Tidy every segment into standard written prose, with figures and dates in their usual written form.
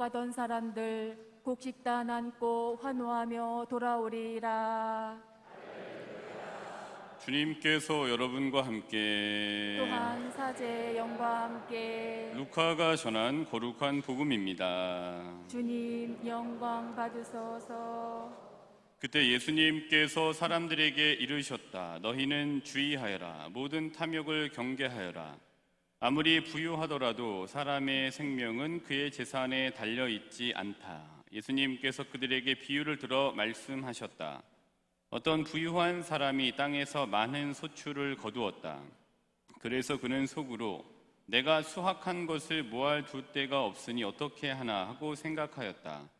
가던 사람들 곡식단 안고 환호하며 돌아오리라. 주님께서 여러분과 함께 또한 사제의 영과 함께 루카가 전한 거룩한 복음입니다. 주님 영광 받으소서. 그때 예수님께서 사람들에게 이르셨다. 너희는 주의하여라. 모든 탐욕을 경계하여라. 아무리 부유하더라도 사람의 생명은 그의 재산에 달려있지 않다. 예수님께서 그들에게 비유를 들어 말씀하셨다. 어떤 부유한 사람이 땅에서 많은 소출을 거두었다. 그래서 그는 속으로 내가 수확한 것을 모아 둘 데가 없으니 어떻게 하나 하고 생각하였다.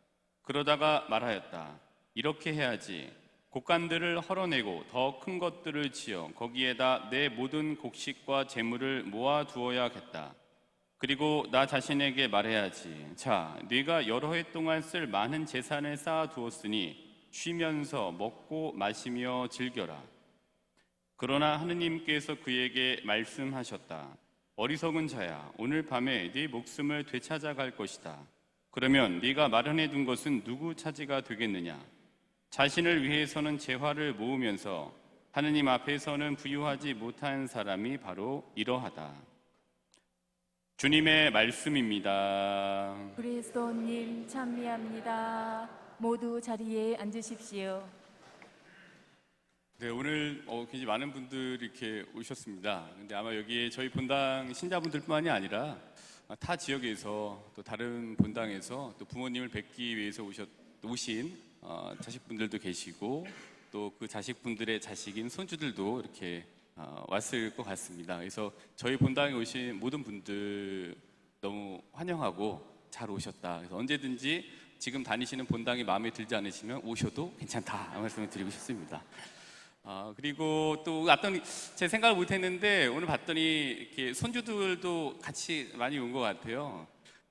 그러다가 말하였다. 이렇게 해야지. 곡간들을 헐어내고 더 큰 것들을 지어 거기에다 내 모든 곡식과 재물을 모아 두어야겠다. 그리고 나 자신에게 말해야지. 자, 네가 여러 해 동안 쓸 많은 재산을 쌓아 두었으니 쉬면서 먹고 마시며 즐겨라. 그러나 하느님께서 그에게 말씀하셨다. 어리석은 자야, 오늘 밤에 네 목숨을 되찾아갈 것이다. 그러면 네가 마련해 둔 것은 누구 차지가 되겠느냐? 자신을 위해서는 재화를 모으면서 하느님 앞에서는 부유하지 못한 사람이 바로 이러하다. 주님의 말씀입니다. 그리스도님 찬미합니다. 모두 자리에 앉으십시오. 네, 오늘 굉장히 많은 분들이 이렇게 오셨습니다. 근데 아마 여기에 저희 본당 신자분들뿐만이 아니라 타 지역에서 또 다른 본당에서 또 부모님을 뵙기 위해서 오신 자식분들도 계시고 또 그 자식분들의 자식인 손주들도 이렇게 왔을 것 같습니다. 그래서 저희 본당에 오신 모든 분들 너무 환영하고 잘 오셨다. 그래서 언제든지 지금 다니시는 본당이 마음에 들지 않으시면 오셔도 괜찮다 말씀을 드리고 싶습니다. 그리고 또 왔더니 제 생각을 못했는데 오늘 봤더니 이렇게 손주들도 같이 많이 온 것 같아요.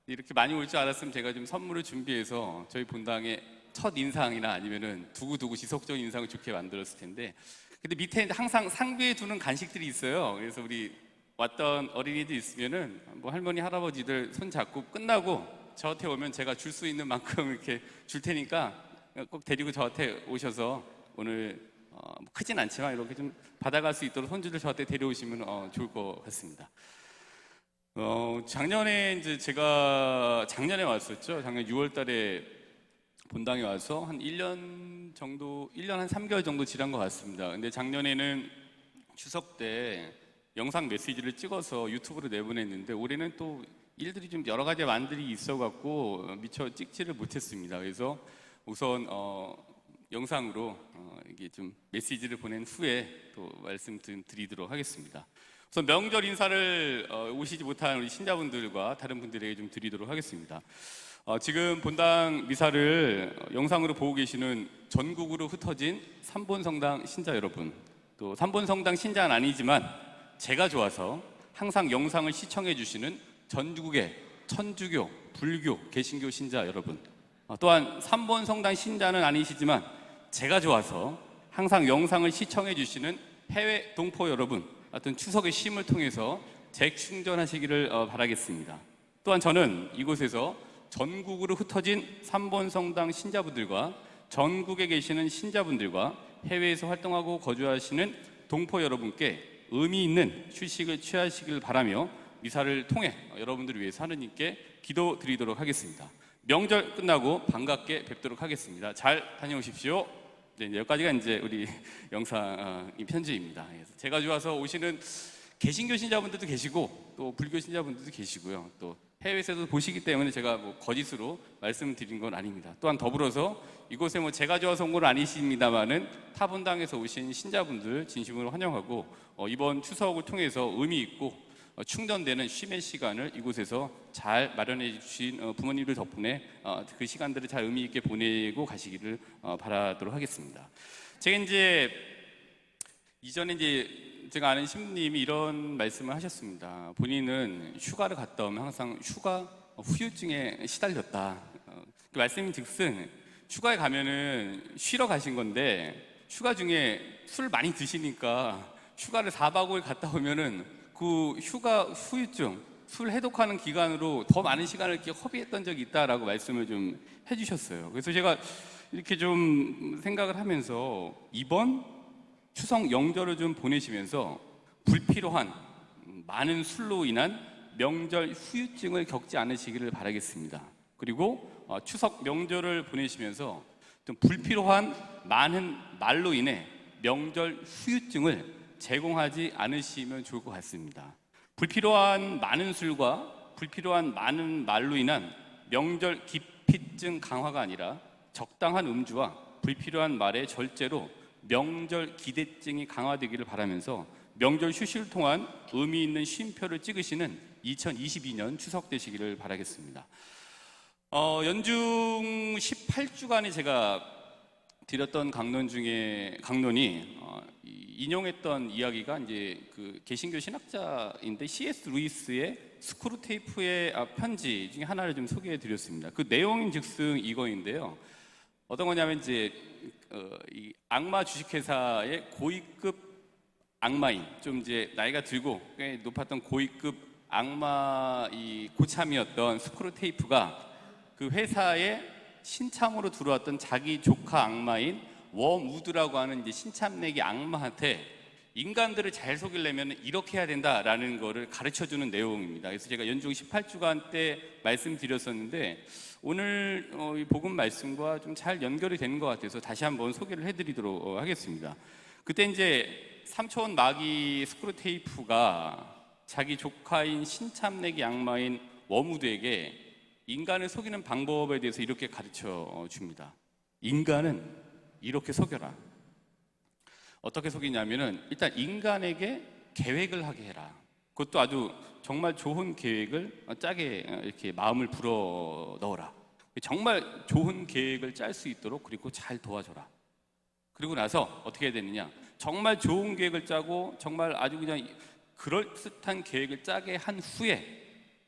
이렇게 많이 올 줄 알았으면 제가 좀 선물을 준비해서 저희 본당의 첫 인상이나 아니면은 두고두고 지속적인 인상을 좋게 만들었을 텐데, 근데 밑에 항상 상비에 두는 간식들이 있어요. 그래서 우리 왔던 어린이들 있으면은 뭐 할머니 할아버지들 손 잡고 끝나고 저한테 오면 제가 줄 수 있는 만큼 이렇게 줄 테니까 꼭 데리고 저한테 오셔서 오늘 크진 않지만 이렇게 좀 받아갈 수 있도록 손주들 저한테 데려오시면 좋을 것 같습니다. 작년에 이제 제가 작년에 왔었죠. 작년 6월 달에 본당에 와서 한 1년 정도, 1년 한 3개월 정도 지난 것 같습니다. 근데 작년에는 추석 때 영상 메시지를 찍어서 유튜브로 내보냈는데 올해는 또 일들이 좀 여러 가지 만들이 있어갖고 미처 찍지를 못했습니다. 그래서 우선 영상으로 이게 좀 메시지를 보낸 후에 또 말씀 드리도록 하겠습니다. 우선 명절 인사를 오시지 못한 우리 신자분들과 다른 분들에게 좀 드리도록 하겠습니다. 지금 본당 미사를 영상으로 보고 계시는 전국으로 흩어진 삼본성당 신자 여러분, 또 삼본성당 신자는 아니지만 제가 좋아서 항상 영상을 시청해 주시는 전국의 천주교, 불교, 개신교 신자 여러분, 또한 삼본성당 신자는 아니시지만 제가 좋아서 항상 영상을 시청해 주시는 해외 동포 여러분, 하여튼 추석의 쉼을 통해서 재충전하시기를 바라겠습니다. 또한 저는 이곳에서 전국으로 흩어진 삼본성당 신자분들과 전국에 계시는 신자분들과 해외에서 활동하고 거주하시는 동포 여러분께 의미 있는 휴식을 취하시길 바라며 미사를 통해 여러분들을 위해서 하느님께 기도 드리도록 하겠습니다. 명절 끝나고 반갑게 뵙도록 하겠습니다. 잘 다녀오십시오. 네, 여기까지가 이제 우리 영상 편지입니다. 제가 좋아서 오시는 개신교 신자분들도 계시고 또 불교 신자분들도 계시고요. 또 해외에서도 보시기 때문에 제가 뭐 거짓으로 말씀드린 건 아닙니다. 또한 더불어서 이곳에 뭐 제가 좋아서 온 건 아니십니다만은 타본당에서 오신 신자분들 진심으로 환영하고 이번 추석을 통해서 의미 있고 충전되는 쉼의 시간을 이곳에서 잘 마련해 주신 부모님들 덕분에 그 시간들을 잘 의미 있게 보내고 가시기를 바라도록 하겠습니다. 제가 이전에 제가 아는 신부님이 이런 말씀을 하셨습니다. 본인은 휴가를 갔다 오면 항상 휴가 후유증에 시달렸다. 그 말씀인 즉슨 휴가에 가면은 쉬러 가신 건데 휴가 중에 술 많이 드시니까 휴가를 4박 5일 갔다 오면은 그 휴가 후유증, 술 해독하는 기간으로 더 많은 시간을 이렇게 허비했던 적이 있다라고 말씀을 좀 해주셨어요. 그래서 제가 이렇게 좀 생각을 하면서 이번 추석 명절을 좀 보내시면서 불필요한 많은 술로 인한 명절 후유증을 겪지 않으시기를 바라겠습니다. 그리고 추석 명절을 보내시면서 좀 불필요한 많은 말로 인해 명절 후유증을 제공하지 않으시면 좋을 것 같습니다. 불필요한 많은 술과 불필요한 많은 말로 인한 명절 기피증 강화가 아니라 적당한 음주와 불필요한 말의 절제로 명절 기대증이 강화되기를 바라면서 명절 휴식을 통한 의미 있는 쉼표를 찍으시는 2022년 추석 되시기를 바라겠습니다. 연중 18주간에 제가 드렸던 강론이 인용했던 이야기가 이제 그 개신교 신학자인데 C.S. 루이스의 스크루테이프의 편지 중에 하나를 좀 소개해 드렸습니다. 그 내용인즉슨 이거인데요. 어떤 거냐면 이제 이 악마 주식회사의 고위급 악마인, 좀 이제 나이가 들고 꽤 높았던 고위급 악마 이 고참이었던 스크루테이프가 그 회사에 신참으로 들어왔던 자기 조카 악마인 웜우드라고 하는 이제 신참내기 악마한테 인간들을 잘 속이려면 이렇게 해야 된다라는 거를 가르쳐주는 내용입니다. 그래서 제가 연중 18주간 때 말씀드렸었는데 오늘 이 복음 말씀과 좀 잘 연결이 되는 것 같아서 다시 한번 소개를 해드리도록 하겠습니다. 그때 이제 삼촌 마귀 스크루테이프가 자기 조카인 신참내기 악마인 웜우드에게 인간을 속이는 방법에 대해서 이렇게 가르쳐 줍니다. 인간은 이렇게 속여라. 어떻게 속이냐면은 일단 인간에게 계획을 하게 해라. 그것도 아주 정말 좋은 계획을 짜게 이렇게 마음을 불어 넣어라. 정말 좋은 계획을 짤 수 있도록 그리고 잘 도와줘라. 그리고 나서 어떻게 해야 되느냐? 정말 좋은 계획을 짜고 정말 아주 그냥 그럴듯한 계획을 짜게 한 후에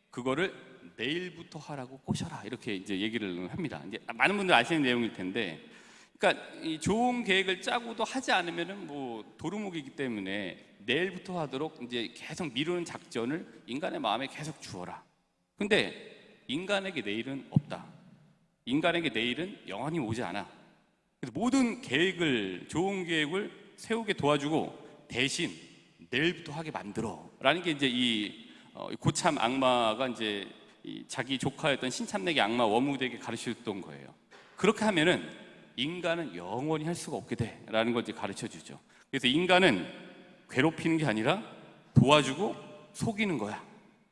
그거를 내일부터 하라고 꼬셔라. 이렇게 이제 얘기를 합니다. 이제 많은 분들 아시는 내용일 텐데, 그러니까 이 좋은 계획을 짜고도 하지 않으면은 뭐 도루묵이기 때문에 내일부터 하도록 이제 계속 미루는 작전을 인간의 마음에 계속 주어라. 근데 인간에게 내일은 없다. 인간에게 내일은 영원히 오지 않아. 그래서 모든 계획을, 좋은 계획을 세우게 도와주고 대신 내일부터 하게 만들어라는 게 이제 이 고참 악마가 이제 자기 조카였던 신참내기 악마 웜우드에게 가르쳐줬던 거예요. 그렇게 하면은 인간은 영원히 할 수가 없게 돼라는 걸 이제 가르쳐 주죠. 그래서 인간은 괴롭히는 게 아니라 도와주고 속이는 거야.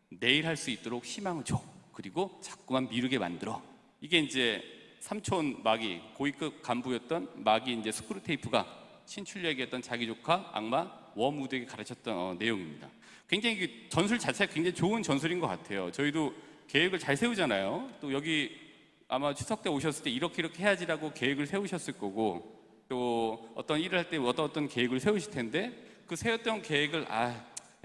내일 할 수 있도록 희망을 줘. 그리고 자꾸만 미루게 만들어. 이게 이제 삼촌 마귀, 고위급 간부였던 마귀 이제 스크루테이프가 신출리에게 했던 자기 조카 악마 웜우드에게 가르쳤던 내용입니다. 굉장히 그 전술 자체가 굉장히 좋은 전술인 것 같아요. 저희도 계획을 잘 세우잖아요. 또 여기 아마 추석 때 오셨을 때 이렇게 해야지라고 계획을 세우셨을 거고, 또 어떤 일을 할 때 어떤 계획을 세우실 텐데 그 세웠던 계획을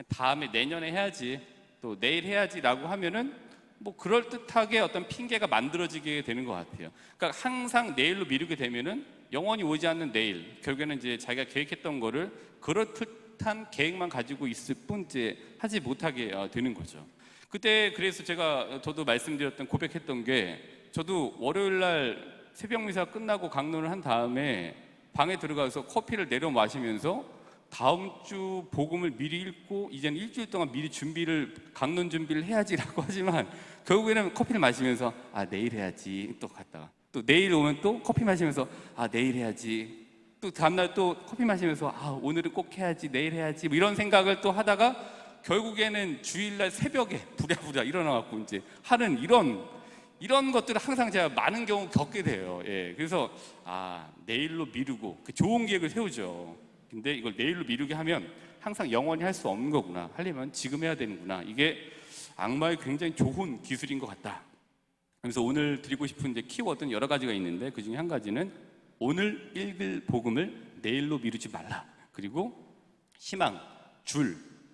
다음에 내년에 해야지, 또 내일 해야지라고 하면은 뭐 그럴듯하게 어떤 핑계가 만들어지게 되는 것 같아요. 그러니까 항상 내일로 미루게 되면은 영원히 오지 않는 내일, 결국에는 이제 자기가 계획했던 거를 그럴듯한 계획만 가지고 있을 뿐 이제 하지 못하게 되는 거죠. 그때 그래서 저도 말씀드렸던 고백했던 게, 저도 월요일 날 새벽 미사 끝나고 강론을 한 다음에 방에 들어가서 커피를 내려 마시면서 다음 주 복음을 미리 읽고 이제는 일주일 동안 미리 강론 준비를 해야지라고 하지만 결국에는 커피를 마시면서 내일 해야지, 또 갔다가 또 내일 오면 또 커피 마시면서 내일 해야지, 또 다음날 또 커피 마시면서 오늘은 꼭 해야지, 내일 해야지, 뭐 이런 생각을 또 하다가 결국에는 주일날 새벽에 부랴부랴 일어나갖고 이제 하는 이런 것들을 항상 제가 많은 경우 겪게 돼요. 예, 그래서 내일로 미루고 그 좋은 계획을 세우죠. 근데 이걸 내일로 미루게 하면 항상 영원히 할 수 없는 거구나. 하려면 지금 해야 되는구나. 이게 악마의 굉장히 좋은 기술인 것 같다. 그래서 오늘 드리고 싶은 이제 키워드는 여러 가지가 있는데 그 중에 한 가지는 오늘 읽을 복음을 내일로 미루지 말라. 그리고 희망,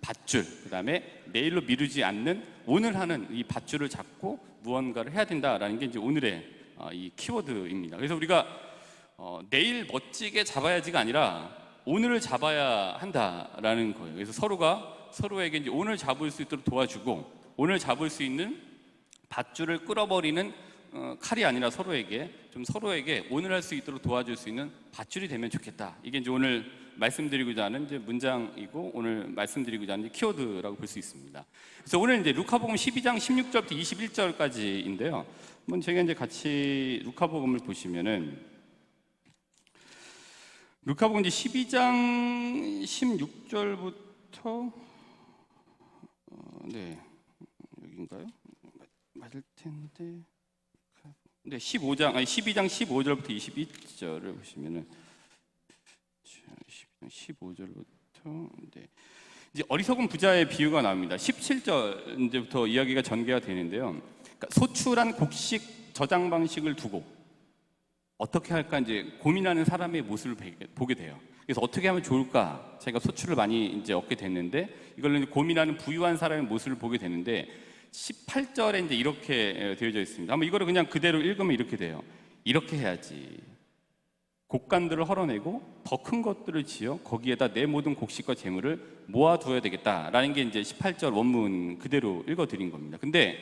밧줄, 그 다음에 내일로 미루지 않는 오늘 하는 이 밧줄을 잡고 무언가를 해야 된다라는 게 이제 오늘의 이 키워드입니다. 그래서 우리가 내일 멋지게 잡아야지가 아니라 오늘을 잡아야 한다라는 거예요. 그래서 서로가 서로에게 이제 오늘 잡을 수 있도록 도와주고 오늘 잡을 수 있는 밧줄을 끌어버리는 칼이 아니라 서로에게 오늘 할 수 있도록 도와줄 수 있는 밧줄이 되면 좋겠다. 이게 이제 오늘 말씀드리고자 하는 이제 문장이고 오늘 말씀드리고자 하는 키워드라고 볼 수 있습니다. 그래서 오늘 이제 루카복음 12장 16절부터 21절까지인데요. 한번 저희가 이제 같이 루카복음을 보시면은 루카복음 이제 12장 16절부터 네 여기인가요? 맞을 텐데. 네, 12장 15절부터 22절을 보시면은 15절부터 네. 이제 어리석은 부자의 비유가 나옵니다. 17절 이제부터 이야기가 전개가 되는데요. 그러니까 소출한 곡식 저장 방식을 두고 어떻게 할까 이제 고민하는 사람의 모습을 보게 돼요. 그래서 어떻게 하면 좋을까? 자기가 소출을 많이 이제 얻게 됐는데 이걸로 이제 고민하는 부유한 사람의 모습을 보게 되는데 18절에 이제 이렇게 되어져 있습니다. 한번 이거를 그냥 그대로 읽으면 이렇게 돼요. 이렇게 해야지. 곡간들을 헐어내고 더 큰 것들을 지어 거기에다 내 모든 곡식과 재물을 모아두어야 되겠다라는 게 이제 18절 원문 그대로 읽어드린 겁니다. 근데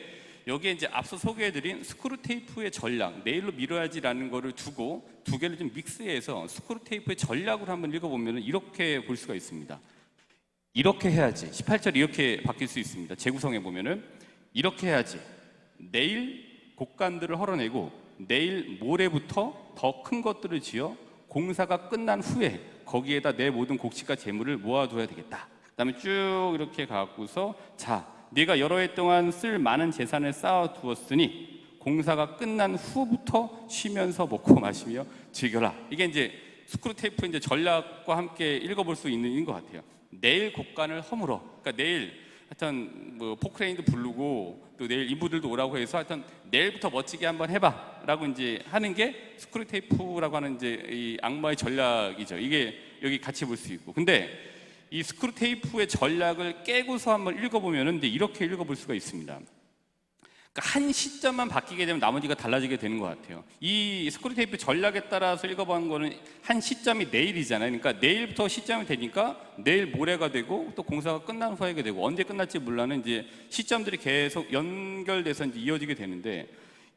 여기에 이제 앞서 소개해드린 스크루테이프의 전략, 내일로 미뤄야지라는 거를 두고 두 개를 좀 믹스해서 스크루테이프의 전략으로 한번 읽어보면 이렇게 볼 수가 있습니다. 이렇게 해야지. 18절이 이렇게 바뀔 수 있습니다. 재구성해 보면은 이렇게 해야지. 내일 곡간들을 헐어내고 내일 모레부터 더 큰 것들을 지어 공사가 끝난 후에 거기에다 내 모든 곡식과 재물을 모아둬야 되겠다. 그 다음에 쭉 이렇게 가고서 자, 네가 여러 해 동안 쓸 많은 재산을 쌓아두었으니 공사가 끝난 후부터 쉬면서 먹고 마시며 즐겨라. 이게 이제 스크루테이프 이제 전략과 함께 읽어볼 수 있는 것 같아요. 내일 곡간을 허물어. 그러니까 내일 하여튼 뭐 포크레인도 부르고 또 내일 인부들도 오라고 해서 하여튼 내일부터 멋지게 한번 해봐라고 이제 하는 게 스크루테이프라고 하는 이제 이 악마의 전략이죠. 이게 여기 같이 볼 수 있고. 근데 이 스크루테이프의 전략을 깨고서 한번 읽어보면은 이제 이렇게 읽어볼 수가 있습니다. 그러니까 한 시점만 바뀌게 되면 나머지가 달라지게 되는 것 같아요. 이 스크루테이프 전략에 따라서 읽어본 거는 한 시점이 내일이잖아요. 그러니까 내일부터 시점이 되니까 내일 모레가 되고 또 공사가 끝난 후에 되고 언제 끝날지 몰라는 이제 시점들이 계속 연결돼서 이제 이어지게 되는데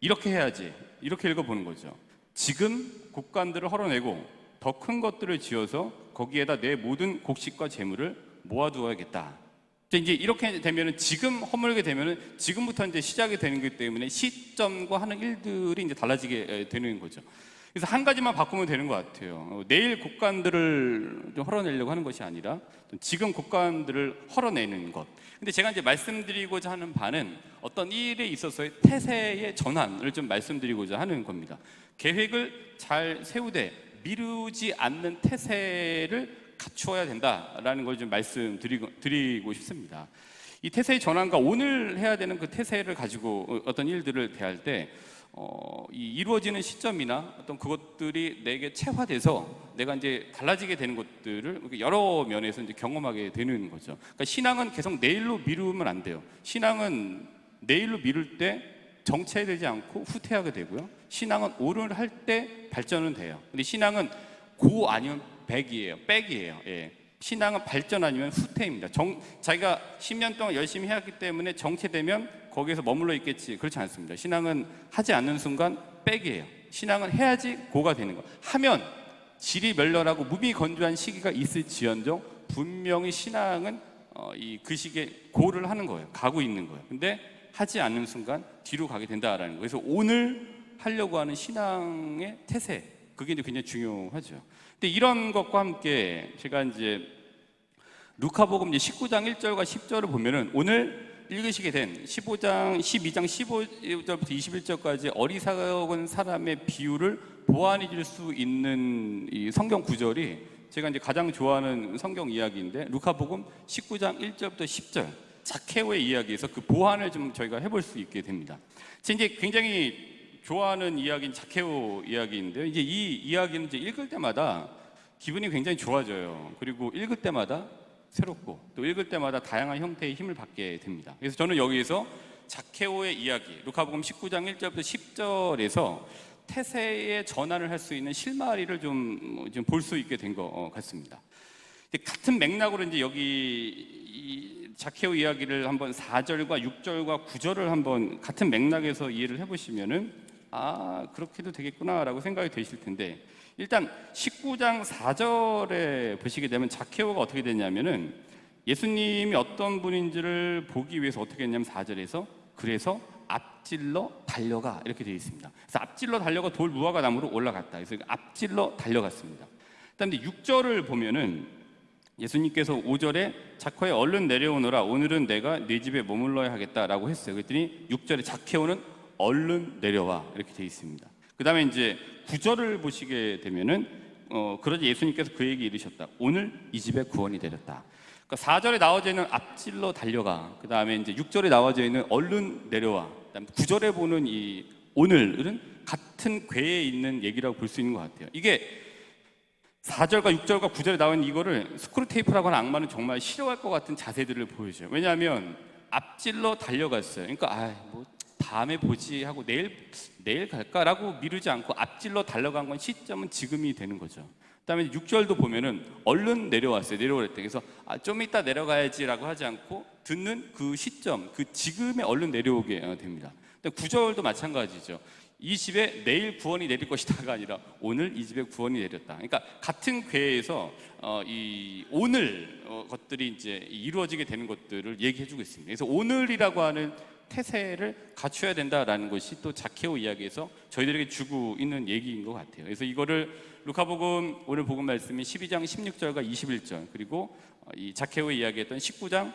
이렇게 해야지. 이렇게 읽어보는 거죠. 지금 곡간들을 헐어내고 더 큰 것들을 지어서 거기에다 내 모든 곡식과 재물을 모아두어야겠다. 이제 이렇게 되면은 지금 허물게 되면은 지금부터 이제 시작이 되는 거기 때문에 시점과 하는 일들이 이제 달라지게 되는 거죠. 그래서 한 가지만 바꾸면 되는 것 같아요. 내일 곡간들을 좀 헐어내려고 하는 것이 아니라 지금 곡간들을 헐어내는 것. 근데 제가 이제 말씀드리고자 하는 바는 어떤 일에 있어서의 태세의 전환을 좀 말씀드리고자 하는 겁니다. 계획을 잘 세우되 미루지 않는 태세를 갖추어야 된다라는 걸 좀 말씀드리고 싶습니다. 이 태세의 전환과 오늘 해야 되는 그 태세를 가지고 어떤 일들을 대할 때 이 이루어지는 시점이나 어떤 그것들이 내게 체화돼서 내가 이제 달라지게 되는 것들을 여러 면에서 이제 경험하게 되는 거죠. 그러니까 신앙은 계속 내일로 미루면 안 돼요. 신앙은 내일로 미룰 때 정체되지 않고 후퇴하게 되고요. 신앙은 오늘 할 때 발전은 돼요. 근데 신앙은 고 아니면 백이에요. 예. 신앙은 발전 아니면 후퇴입니다. 자기가 10년 동안 열심히 해왔기 때문에 정체되면 거기에서 머물러 있겠지. 그렇지 않습니다. 신앙은 하지 않는 순간 백이에요. 신앙은 해야지 고가 되는 거. 하면 질이 멸렬하고 무미건조한 시기가 있을지언정 분명히 신앙은 그 시기에 고를 하는 거예요. 가고 있는 거예요. 근데 하지 않는 순간 뒤로 가게 된다라는 거예요. 그래서 오늘 하려고 하는 신앙의 태세, 그게 이제 굉장히 중요하죠. 근데 이런 것과 함께 제가 이제 루카복음 이제 19장 1절과 10절을 보면은 오늘 읽으시게 된 12장 15절부터 21절까지 어리석은 사람의 비유를 보완해 줄 수 있는 이 성경 구절이 제가 이제 가장 좋아하는 성경 이야기인데 루카복음 19장 1절부터 10절 자케오의 이야기에서 그 보완을 좀 저희가 해볼 수 있게 됩니다. 제가 이제 굉장히 좋아하는 이야기인 자케오 이야기인데요. 이제 이 이야기는 이제 읽을 때마다 기분이 굉장히 좋아져요. 그리고 읽을 때마다 새롭고 또 읽을 때마다 다양한 형태의 힘을 받게 됩니다. 그래서 저는 여기에서 자케오의 이야기, 루카복음 19장 1절부터 10절에서 태세의 전환을 할 수 있는 실마리를 좀 볼 수 있게 된 것 같습니다. 같은 맥락으로 이제 여기 자케오 이야기를 한번 4절과 6절과 9절을 한번 같은 맥락에서 이해를 해보시면은 그렇게도 되겠구나라고 생각이 되실 텐데, 일단 19장 4절에 보시게 되면 자케오가 어떻게 되냐면은 예수님이 어떤 분인지를 보기 위해서 어떻게 했냐면 4절에서 그래서 앞질러 달려가 이렇게 되어 있습니다. 그래서 앞질러 달려가 돌 무화과 나무로 올라갔다. 그래서 앞질러 달려갔습니다. 그런데 6절을 보면은 예수님께서 5절에 자케오야 얼른 내려오너라 오늘은 내가 네 집에 머물러야 하겠다라고 했어요. 그랬더니 6절에 자케오는 얼른 내려와 이렇게 되어 있습니다. 그 다음에 이제 9절을 보시게 되면은 그러자 예수님께서 그에게 이르셨다. 오늘 이 집에 구원이 내렸다. 그러니까 4절에 나와져 있는 앞질러 달려가, 그 다음에 이제 6절에 나와져 있는 얼른 내려와, 그다음에 9절에 보는 이 오늘은 같은 궤에 있는 얘기라고 볼 수 있는 것 같아요. 이게 4절과 6절과 9절에 나온 이거를 스크루테이프라고 하는 악마는 정말 싫어할 것 같은 자세들을 보여줘요. 왜냐하면 앞질러 달려갔어요. 그러니까 뭐 다음에 보지 하고 내일 갈까라고 미루지 않고 앞질러 달려간 건 시점은 지금이 되는 거죠. 그다음에 6절도 보면은 얼른 내려왔어요. 내려오랬대. 그래서 좀 이따 내려가야지라고 하지 않고 듣는 그 시점, 그 지금에 얼른 내려오게 됩니다. 근데 9절도 마찬가지죠. 이 집에 내일 구원이 내릴 것이다가 아니라 오늘 이 집에 구원이 내렸다. 그러니까 같은 궤에서 이 오늘 것들이 이제 이루어지게 되는 것들을 얘기해주고 있습니다. 그래서 오늘이라고 하는 태세를 갖춰야 된다라는 것이 또 자케오 이야기에서 저희들에게 주고 있는 얘기인 것 같아요. 그래서 이거를 루카복음 오늘 복음 말씀이 12장 16절과 21절, 그리고 이 자케오의 이야기했던 19장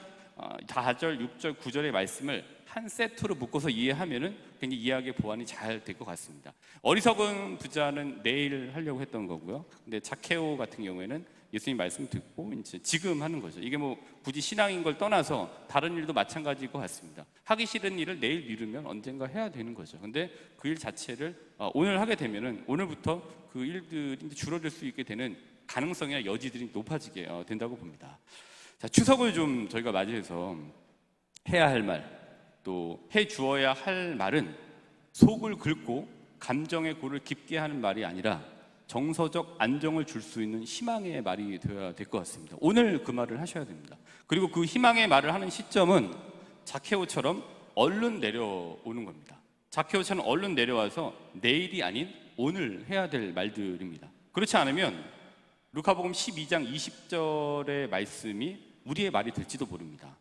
4절, 6절, 9절의 말씀을 한 세트로 묶어서 이해하면은 굉장히 이야기의 보완이 잘 될 것 같습니다. 어리석은 부자는 내일 하려고 했던 거고요. 근데 자케오 같은 경우에는 예수님 말씀 듣고 이제 지금 하는 거죠. 이게 뭐 굳이 신앙인 걸 떠나서 다른 일도 마찬가지일 것 같습니다. 하기 싫은 일을 내일 미루면 언젠가 해야 되는 거죠. 근데 그 일 자체를 오늘 하게 되면은 오늘부터 그 일들이 줄어들 수 있게 되는 가능성이나 여지들이 높아지게 된다고 봅니다. 자, 추석을 좀 저희가 맞이해서 해야 할 말, 또 해 주어야 할 말은 속을 긁고 감정의 골을 깊게 하는 말이 아니라 정서적 안정을 줄 수 있는 희망의 말이 되어야 될 것 같습니다. 오늘 그 말을 하셔야 됩니다. 그리고 그 희망의 말을 하는 시점은 자케오처럼 얼른 내려오는 겁니다. 자케오처럼 얼른 내려와서 내일이 아닌 오늘 해야 될 말들입니다. 그렇지 않으면 루카복음 12장 20절의 말씀이 우리의 말이 될지도 모릅니다.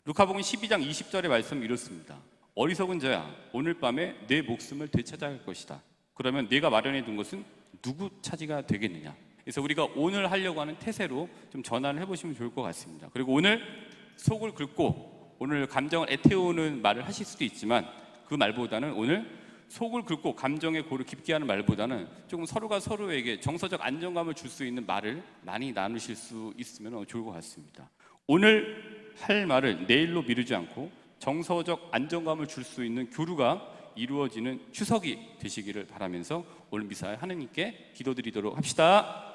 루카복음 12장 20절의 말씀은 이렇습니다. 어리석은 자야, 오늘 밤에 내 목숨을 되찾아갈 것이다. 그러면 내가 마련해 둔 것은 누구 차지가 되겠느냐. 그래서 우리가 오늘 하려고 하는 태세로 좀 전환을 해보시면 좋을 것 같습니다. 그리고 오늘 속을 긁고 오늘 감정을 애태우는 말을 하실 수도 있지만 그 말보다는 오늘 속을 긁고 감정의 골을 깊게 하는 말보다는 조금 서로가 서로에게 정서적 안정감을 줄 수 있는 말을 많이 나누실 수 있으면 좋을 것 같습니다. 오늘 할 말을 내일로 미루지 않고 정서적 안정감을 줄 수 있는 교류가 이루어지는 추석이 되시기를 바라면서 오늘 미사에 하느님께 기도드리도록 합시다.